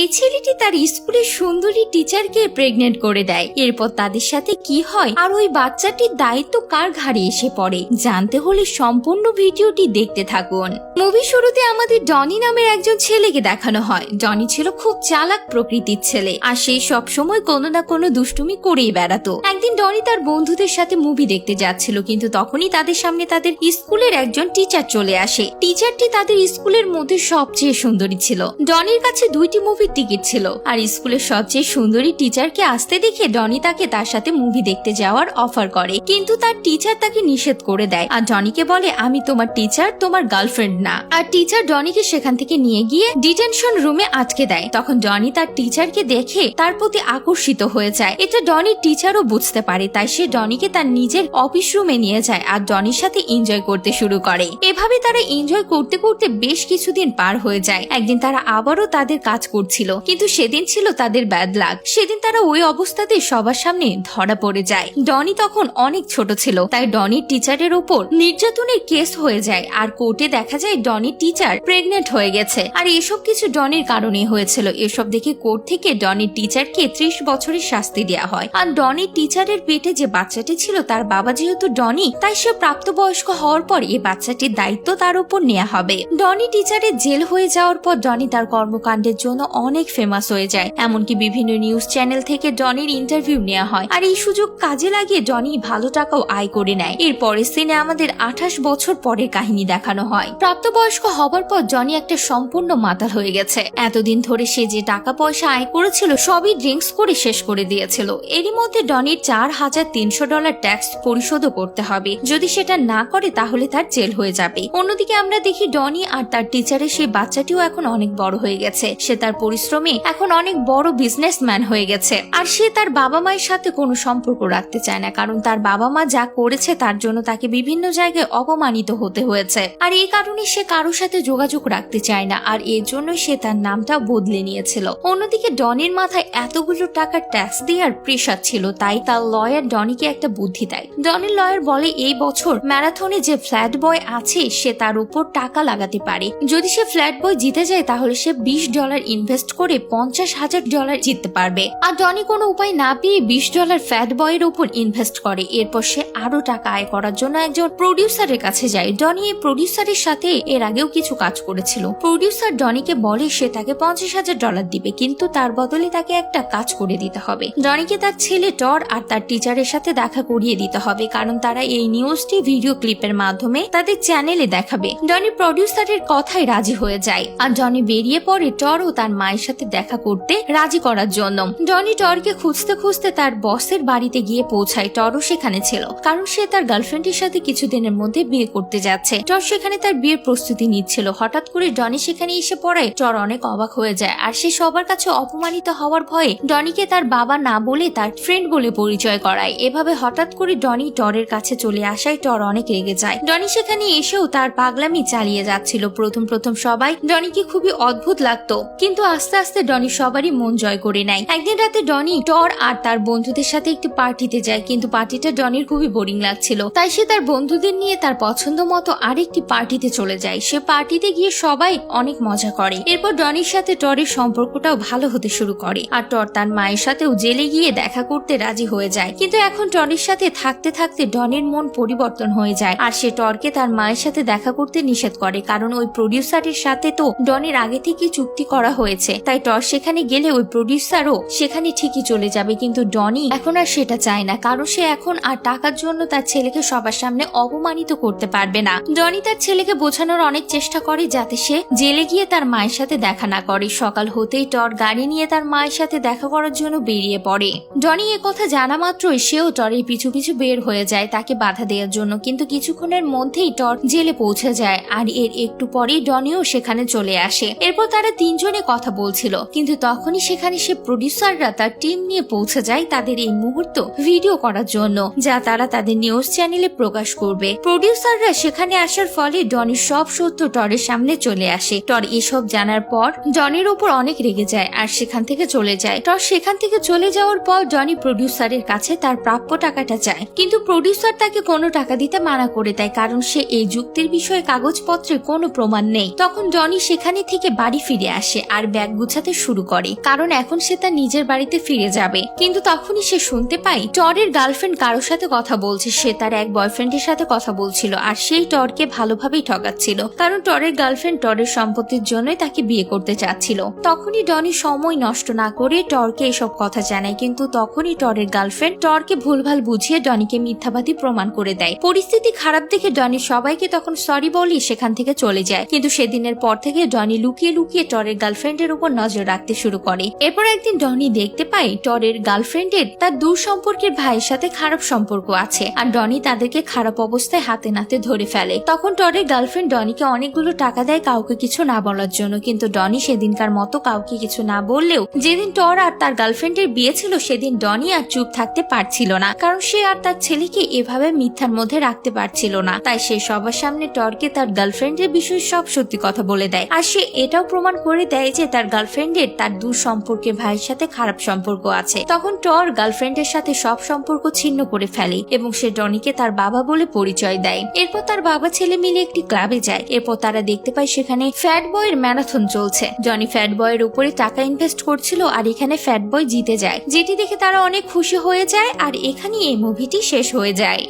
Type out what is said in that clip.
এই ছেলেটি তার স্কুলের সুন্দরী টিচারকে প্রেগনেন্ট করে দেয়। এরপর তাদের সাথে কি হয় আর ওই বাচ্চাটির দায়িত্ব কার ঘাড়ে এসে পড়ে জানতে হলে সম্পূর্ণ ভিডিওটি দেখতে থাকুন। মুভি শুরুতে আমাদের ডনি নামের একজন ছেলেকে দেখানো হয়। ডনি ছিল খুব চালাক প্রকৃতির ছেলে আর সে সবসময় কোনো না কোনো দুষ্টুমি করেই বেড়াতো। একদিন ডনি তার বন্ধুদের সাথে মুভি দেখতে যাচ্ছিল, কিন্তু তখনই তাদের সামনে তাদের স্কুলের একজন টিচার চলে আসে। টিচারটি তাদের স্কুলের মধ্যে সবচেয়ে সুন্দরী ছিল। ডনির কাছে 2টি মুভির টিকিট ছিল আর স্কুলের সবচেয়ে সুন্দরী টিচারকে আসতে দেখে ডনি তাকে তার সাথে মুভি দেখতে যাওয়ার অফার করে, কিন্তু তার টিচার তাকে নিষেধ করে দেয় আর ডনিকে বলে আমি তোমার টিচার, তোমার গার্লফ্রেন্ড না। আর টিচার ডনিকে সেখান থেকে নিয়ে গিয়ে ডিটেনশন রুমে আটকে দেয়। তখন ডনি তার টিচারকে দেখে তার প্রতি আকর্ষিত হয়ে যায়। এটা ডনির টিচারও বুঝতে পারে, তাই সে ডনিকে তার নিজের অফিস রুমে নিয়ে যায় আর ডনির সাথে এনজয় করতে শুরু করে। এভাবে তারা এনজয় করতে করতে বেশ কিছুদিন পার হয়ে যায়। একদিন তারা আবারও তাদের কাজ করছিল, কিন্তু সেদিন ছিল তাদের ব্যাড লাক। সেদিন তারা ওই অবস্থাতে সবার সামনে ধরা পড়ে যায়। ডনি তখন অনেক ছোট ছিল, তাই ডনির টিচারের উপর নির্যাতনের কেস হয়ে যায় আর কোর্টে দেখা যায় ডনির টিচার প্রেগনেন্ট হয়ে গেছে। আর এসব কিছু ডনির কারণে হয়েছিল। এসব দেখে কোর্ট থেকে ডনির টিচারকে 30 বছরের শাস্তি দেওয়া হয়। আর ডনির টিচারের পেটে যে বাচ্চাটি ছিল তার বাবা যেহেতু ডনি, তাই সে প্রাপ্তবয়স্ক হওয়ার পর এই বাচ্চাটির দায়িত্ব তার উপর নেওয়া হবে। ডনি টিচারের জেল হয়ে যাওয়ার পর ডনি তার কর্মকাণ্ডের জন্য অনেক ফেমাস হয়ে যায়। এমনকি বিভিন্ন নিউজ চ্যানেল থেকে ডনির ইন্টারভিউ নেওয়া হয় আর এই সুযোগ কাজে লাগিয়ে ডনি ভালো টাকাও আয় করে নেয়। এর পরের সিনে আমাদের 28 বছর পরের কাহিনী দেখানো হয়। প্রাপ্তবয়স্ক হবার পর ডনি একটা সম্পূর্ণ মাতাল হয়ে গেছে। এতদিন ধরে সে যে টাকা পয়সা আয় করেছিল সবই ড্রিঙ্কস করে শেষ করে দিয়েছিল। এরই মধ্যে ডনির $4300 ট্যাক্স পরিশোধও করতে হবে। যদি সেটা না করে তাহলে তার জেল হয়ে যাবে। অন্যদিকে আমরা দেখি ডনি আর তার টিচারের সেই বাচ্চাটিও এখন অনেক বড় হয়ে গেছে। সে তার পরিশ্রমে এখন অনেক বড় বিজনেসম্যান হয়ে গেছে আর সে তার বাবা মায়ের সাথে কোনো সম্পর্ক রাখতে চায় না, কারণ তার বাবা মা যা করেছে তার জন্য তাকে বিভিন্ন জায়গায় অপমানিত হতে হয়েছে। আর এই কারণে সে কারোর সাথে যোগাযোগ রাখতে চায় না আর এর জন্য সে তার নামটা বদলে নিয়েছিল। অন্যদিকে ডনির মাথায় এতগুলো টাকার ট্যাক্স দেওয়ার প্রেশার ছিল, তাই তার লয়ার ডনিকে একটা বুদ্ধি দেয়। ডনির লয়ার বলে এই বছর ম্যারাথনে যে ফ্ল্যাট বয় আছে সে তার উপর টাকা লাগাতে পারে। যদি সে ফ্ল্যাট বয় জিতে যায় তাহলে সে $20 ইনভেস্ট করে $50,000 জিততে পারবে। আর ডনি কোনো উপায় না পেয়ে $20 ফ্ল্যাট বয়ের উপর ইনভেস্ট করে। এরপর সে আরো টাকা আয় করার জন্য একজন প্রডিউসারের কাছে যায়। ডনি এই প্রডিউসারের সাথে এর আগেও কিছু কাজ করেছিল। প্রডিউসার ডনিকে বলে সে তাকে $50,000 দিবে, কিন্তু তার বদলে তাকে একটা কাজ করে দিতে হবে। ডনিকে তার ছেলে টর আর তার টিচারের সাথে দেখা করিয়ে দিতে হবে, কারণ তারা এই নিউজটি ভিডিও ক্লিপের মাধ্যমে তাদের চ্যানেলে দেখাবে। ডনি প্রডিউসারের কথায় রাজি হয়ে যায় আর ডনি বেরিয়ে পড়ে টর ও তার মায়ের সাথে দেখা করতে রাজি করার জন্য। ডনি টরকে খুঁজতে খুঁজতে তার বসের বাড়িতে গিয়ে পৌঁছায়। টরও সেখানে ছিল, কারণ সে তার গার্লফ্রেন্ডের সাথে কিছুদিনের মধ্যে বিয়ে করতে যাচ্ছে। টর সেখানে তার বিয়ের প্রস্তুতি নিচ্ছিল। হঠাৎ করে ডনি সেখানে এসে পড়ায় টর অনেক অবাক হয়ে যায় আর সে সবার কাছে অপমানিত হওয়ার ভয়ে ডনিকে তার বাবা না বলে তার ফ্রেন্ড বলে পরিচয় করায়। এভাবে হঠাৎ করে ডনি টরের কাছে চলে আসায় টর অনেক রেগে যায়। ডনি সেখানে এসেও তার পাগলামি চালিয়ে যাচ্ছিল। প্রথম সবাই ডনিকে খুবই অদ্ভুত লাগতো, কিন্তু আস্তে আস্তে ডনি সবারই মন জয় করে নেয়। একদিন রাতে ডনি টর আর তার বন্ধুদের সাথে একটি পার্টিতে যায়, কিন্তু পার্টিটা ডনির খুবই বোরিং লাগছিল, তাই সে তার বন্ধুদের নিয়ে তার পছন্দ মতো আরেকটি পার্টিতে চলে যায়। সে পার্টিতে গিয়ে সবাই অনেক মজা করে। এরপর ডনির সাথে টরের সম্পর্কটাও ভালো হতে শুরু করে আর টর তার মায়ের সাথেও জেলে গিয়ে দেখা করতে রাজি হয়ে যায়। কিন্তু এখন টনির সাথে থাকতে থাকতে ডনির মন পরিবর্তন হয়ে যায় আর সে টরকে তার মায়ের সাথে দেখা করতে নিষেধ করে, কারণ ওই প্রডিউসারের সাথে তো ডনির আগে থেকে চুক্তি করা হয়েছে। তাই টর সেখানে গেলে ওই প্রডিউসারও সেখানে ঠিকই চলে যাবে, কিন্তু ডনি এখন আর সেটা চায় না, কারণ সে এখন আর টাকার জন্য তার ছেলেকে সবার সামনে অপমানিত করতে পারবে না। ডনি তার ছেলেকে বোঝানোর অনেক চেষ্টা করে যাতে সে জেলে গিয়ে তার মায়ের সাথে দেখা না করে। সকাল হতেই টর গাড়ি নিয়ে তার মায়ের সাথে দেখা করার জন্য বেরিয়ে পড়ে। ডনি এ কথা জানা মাত্রই সেও টরের পিছু পিছু বের হয়ে যায় তাকে বাধা দেওয়ার জন্য, কিন্তু কিছুক্ষণের মধ্যেই টর জেলে পৌঁছে যায় আর এর একটু পরেই ডনিও সেখানে চলে আসে। এরপর তারা তিনজনে কথা বলছিল, কিন্তু তখনই সেখানে সে প্রডিউসাররা তার টিম নিয়ে পৌঁছে যায় তাদের এই মুহূর্ত ভিডিও করার জন্য, যা তারা তাদের নিউজ চ্যানেলে প্রকাশ করবে। প্রডিউসাররা সেখানে আসার ফলে ডনির সব সত্য টরের সামনে চলে আসে। টর এসব জানার পর ডনির উপর অনেক রেগে যায় আর সেখান থেকে চলে যায়। টর সেখান থেকে চলে যাওয়ার পর ডনি প্রডিউসারের কাছে তার প্রাপ্য টাকাটা চায়, কিন্তু প্রডিউসার তাকে কোনো টাকা দিতে মানা করে দেয়, কারণ সে এই যুক্তির বিষয়ে কাগজপত্রে কোনো প্রমাণ নেই। তখন ডনি সেখানে থেকে বাড়ি ফিরে আসে আর ব্যাগ ব্যাগ গুছাতে শুরু করে, কারণ এখন সে তার নিজের বাড়িতে ফিরে যাবে। কিন্তু তখনই সে শুনতে পায় টরের গার্লফ্রেন্ড কারোর সাথে কথা বলছে। সে তার এক বয়ফ্রেন্ডের সাথে কথা বলছিল, আর সেই টরকে ভালোভাবেই ঠকাচ্ছিল, কারণ টরের গার্লফ্রেন্ড টরের সম্পত্তির জন্যই তাকে বিয়ে করতে চাচ্ছিল। তখনই ডনি সময় নষ্ট না করে টরকে এসব কথা জানায়, কিন্তু তখনই টরের গার্লফ্রেন্ড টরকে ভুলভাল বুঝিয়ে ডনিকে মিথ্যাবাদী প্রমাণ করে দেয়। পরিস্থিতি খারাপ দেখে ডনি সবাইকে তখন সরি বলি সেখান থেকে চলে যায়। কিন্তু সেদিনের পর থেকে ডনি লুকিয়ে লুকিয়ে টরের গার্লফ্রেন্ডের উপর নজর রাখতে শুরু করে। এরপর একদিন ডনি দেখতে পায় টরের গার্লফ্রেন্ডের তার দূর সম্পর্কের ভাইয়ের সাথে খারাপ সম্পর্ক আছে, আর ডনি তাদেরকে খারাপ অবস্থায় হাতে নাতে ধরে ফেলে। তখন টরের গার্লফ্রেন্ড ডনিকে অনেকগুলো টাকা দেয় কাউকে কিছু না বলার জন্য, কিন্তু ডনি সেদিনকার মতো কাউকে কিছু না বললেও যেদিন টর আর তার গার্লফ্রেন্ডের বিয়ে ছিল সেদিন ডনি আর চুপ থাকতে পারছিল না, কারণ সে আর তার ছেলেকে এভাবে মিথ্যার মধ্যে রাখতে পারছিল না। তাই সে সবার সামনে টরকে তার গার্লফ্রেন্ডের বিষয়ে সব সত্যি কথা বলে দেয়, আর সে এটাও প্রমাণ করে দেয় যে তার গার্লফ্রেন্ডের তার দূর সম্পর্কের ভাইয়ের সাথে খারাপ সম্পর্ক আছে। তখন টর গার্লফ্রেন্ডের সাথে সব সম্পর্ক ছিন্ন করে ফেলে এবং সে ডনিকে তার বাবা বলে পরিচয় দেয়। এরপর তার বাবা ছেলে মিলে একটি ক্লাবে যায়। এরপর তারা দেখতে পায় সেখানে ফ্যাট বয়ের ম্যারাথন চলছে। জনি ফ্যাট বয়ের উপরে টাকা ইনভেস্ট করছিল, আর এখানে ফ্যাট বয় জিতে যায়, যেটি দেখে তারা অনেক খুশি হয়ে যায়। আর এখানেই এই মুভিটি শেষ হয়ে যায়।